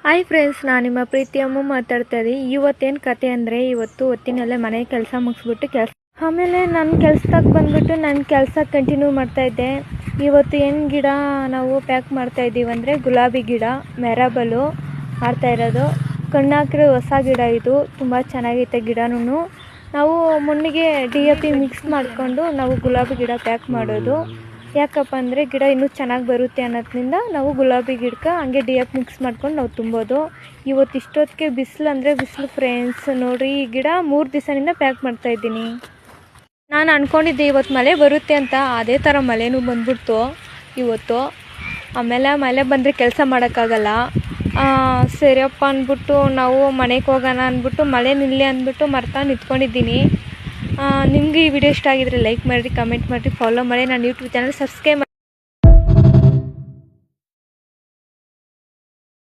Hi friends, ನಾನು ನಿಮ್ಮ ಪ್ರೀತಿ ಅಮ್ಮ ಮಾತಾಡ್ತಾ ಇದ್ದೀನಿ. ಇವತ್ತೇನು ಕತೆ ಅಂದರೆ, ಇವತ್ತು ಹೊತ್ತಿನಲ್ಲೇ ಮನೆ ಕೆಲಸ ಮುಗಿಸ್ಬಿಟ್ಟು ಆಮೇಲೆ ನನ್ನ ಕೆಲ್ಸದಾಗ ಬಂದುಬಿಟ್ಟು ನನ್ನ ಕೆಲಸ ಕಂಟಿನ್ಯೂ ಮಾಡ್ತಾಯಿದ್ದೆ. ಇವತ್ತು ಏನು ಗಿಡ ನಾವು ಪ್ಯಾಕ್ ಮಾಡ್ತಾಯಿದ್ದೀವಿ ಅಂದರೆ ಗುಲಾಬಿ ಗಿಡ ಮೆರಾಬಲು ಮಾಡ್ತಾಯಿರೋದು. ಕಣ್ಣಾಕಿರೋ ಹೊಸ ಗಿಡ ಇದು, ತುಂಬ ಚೆನ್ನಾಗೈತೆ ಗಿಡನೂ. ನಾವು ಮಣ್ಣಿಗೆ DAP ಮಿಕ್ಸ್ ಮಾಡಿಕೊಂಡು ನಾವು ಗುಲಾಬಿ ಗಿಡ ಪ್ಯಾಕ್ ಮಾಡೋದು. ಯಾಕಪ್ಪ ಅಂದರೆ ಗಿಡ ಇನ್ನೂ ಚೆನ್ನಾಗಿ ಬರುತ್ತೆ ಅನ್ನೋದ್ರಿಂದ ನಾವು ಗುಲಾಬಿ ಗಿಡಕ್ಕೆ ಹಂಗೆ DAP ಮಿಕ್ಸ್ ಮಾಡ್ಕೊಂಡು ನಾವು ತುಂಬೋದು. ಇವತ್ತು ಇಷ್ಟೊತ್ತಿಗೆ ಬಿಸಿಲು ಅಂದರೆ ಬಿಸಿಲು ಫ್ರೆಂಡ್ಸ್. ನೋಡಿರಿ, ಈ ಗಿಡ 3 ದಿವಸದಿಂದ ಪ್ಯಾಕ್ ಮಾಡ್ತಾಯಿದ್ದೀನಿ. ನಾನು ಅಂದ್ಕೊಂಡಿದ್ದೆ ಇವತ್ತು ಮಳೆ ಬರುತ್ತೆ ಅಂತ, ಅದೇ ಥರ ಮಳೆನೂ ಬಂದ್ಬಿಡ್ತು ಇವತ್ತು. ಆಮೇಲೆ ಮಳೆ ಬಂದರೆ ಕೆಲಸ ಮಾಡೋಕ್ಕಾಗಲ್ಲ. ಸರಿಯಪ್ಪ ಅಂದ್ಬಿಟ್ಟು ನಾವು ಮನೆಗೆ ಹೋಗೋಣ ಅಂದ್ಬಿಟ್ಟು ಮಳೆ ನಿಲ್ಲಿ ಅಂದ್ಬಿಟ್ಟು ಮರ್ತಾ ನಿಂತ್ಕೊಂಡಿದ್ದೀನಿ. ನಿಮಗೆ ಈ ವಿಡಿಯೋ ಇಷ್ಟ ಆಗಿದ್ರೆ ಲೈಕ್ ಮಾಡಿರಿ, ಕಮೆಂಟ್ ಮಾಡಿರಿ, ಫಾಲೋ ಮಾಡಿ, ನನ್ನ ಯೂಟ್ಯೂಬ್ ಚಾನಲ್ ಸಬ್ಸ್ಕ್ರೈಬ್ ಮಾಡಿ.